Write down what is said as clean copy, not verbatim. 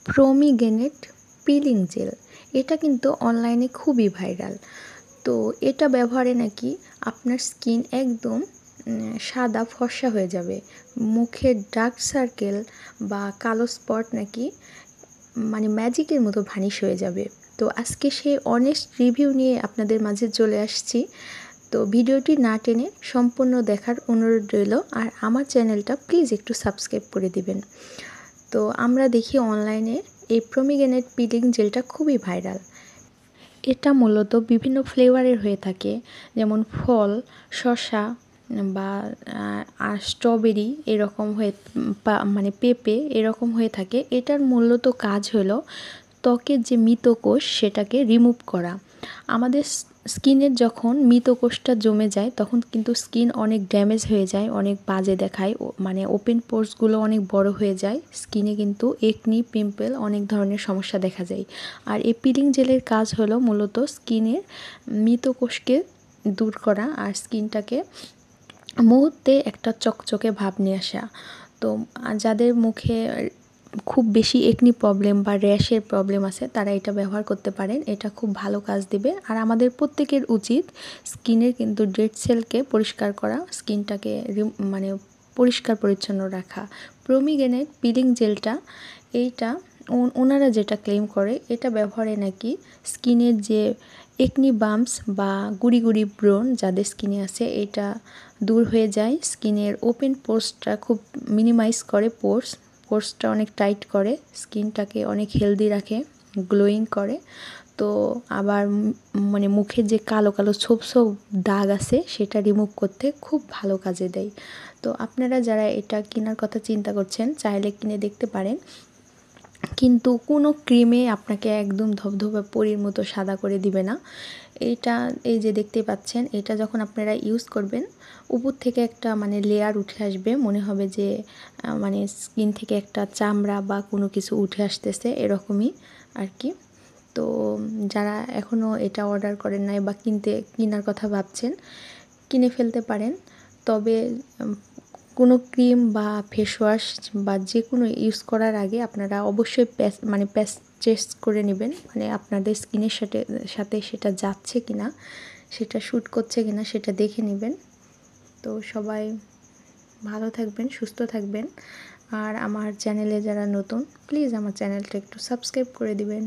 প্রোমিগেনেট peeling jail, এটা কিন্তু অনলাইনে খুবই ভাইরাল। তো এটা ব্যবহারে নাকি আপনার স্কিন একদম সাদা ফর্সা হয়ে যাবে, মুখের ডার্ক সার্কেল বা কালো স্পট নাকি মানে ম্যাজিকের মতো ভানিশ হয়ে যাবে। তো আজকে সেই অনেস্ট রিভিউ নিয়ে আপনাদের মাঝে চলে আসছি। তো ভিডিওটি না টেনে সম্পূর্ণ দেখার অনুরোধ রইল, আর আমার চ্যানেলটা প্লিজ একটু সাবস্ক্রাইব করে দিবেন। তো আমরা দেখি অনলাইনে এই প্রোমিগেনেট পিলিং জেলটা খুবই ভাইরাল। এটা মূলত বিভিন্ন ফ্লেভারের হয়ে থাকে, যেমন ফল, শসা বা আর স্ট্রবেরি এরকম হয়ে মানে পেঁপে এরকম হয়ে থাকে। এটার মূলত কাজ হলো ত্বকের যে মৃত কোষ সেটাকে রিমুভ করা। আমাদের স্কিনের যখন মৃত কোষটা জমে যায় তখন কিন্তু স্কিন অনেক ড্যামেজ হয়ে যায়, অনেক বাজে দেখায়, মানে ওপেন পোরসগুলো অনেক বড় হয়ে যায়, স্কিনে কিন্তু একনি, পিম্পল অনেক ধরনের সমস্যা দেখা যায়। আর এই পিলিং জেলের কাজ হলো মূলত স্কিনের মৃত কোষকে দূর করা আর স্কিনটাকে মুহূর্তে একটা চকচকে ভাব নিয়ে আসা। তো যাদের মুখে খুব বেশি একনি প্রবলেম বা র্যাশের প্রবলেম আছে তারা এটা ব্যবহার করতে পারেন, এটা খুব ভালো কাজ দিবে। আর আমাদের প্রত্যেকের উচিত স্কিনের কিন্তু ডেড সেলকে পরিষ্কার করা, স্কিনটাকে মানে পরিষ্কার পরিচ্ছন্ন রাখা। প্রোমিগেনেট পিলিং জেলটা এইটা ওনারা যেটা ক্লেম করে, এটা ব্যবহারে নাকি স্কিনের যে একনি বাম্পস বা গুড়ি গুড়ি ব্রণ যাদের স্কিনে আছে এটা দূর হয়ে যায়, স্কিনের ওপেন পোর্সটা খুব মিনিমাইজ করে, পোর্সটা অনেক টাইট করে, স্কিনটাকে অনেক হেলদি রাখে, গ্লোয়িং করে। তো আবার মানে মুখে যে কালো কালো ছোপ ছোপ দাগ আছে সেটা রিমুভ করতে খুব ভালো কাজে দেয়। তো আপনারা যারা এটা কেনার কথা চিন্তা করছেন চাইলে কিনে দেখতে পারেন, কিন্তু কোনো ক্রিমে আপনাকে একদম ধবধবে পরীর মতো সাদা করে দিবে না। এইটা এই যে দেখতে পাচ্ছেন, এটা যখন আপনারা ইউজ করবেন উপর থেকে একটা মানে লেয়ার উঠে আসবে, মনে হবে যে মানে স্কিন থেকে একটা চামড়া বা কোনো কিছু উঠে আসতেছে এরকমই আর কি। তো যারা এখনও এটা অর্ডার করেন নাই বা কেনার কথা ভাবছেন কিনে ফেলতে পারেন। তবে কোনো ক্রিম বা ফেস ওয়াশ বা যে কোনো ইউজ করার আগে আপনারা অবশ্যই প্যাচ টেস্ট করে নেবেন, মানে আপনাদের স্কিনের সাথে সেটা যাচ্ছে কিনা, সেটা শ্যুট করছে কিনা সেটা দেখে নেবেন। তো সবাই ভালো থাকবেন, সুস্থ থাকবেন। আর আমার চ্যানেলে যারা নতুন প্লিজ আমার চ্যানেলটা একটু সাবস্ক্রাইব করে দিবেন।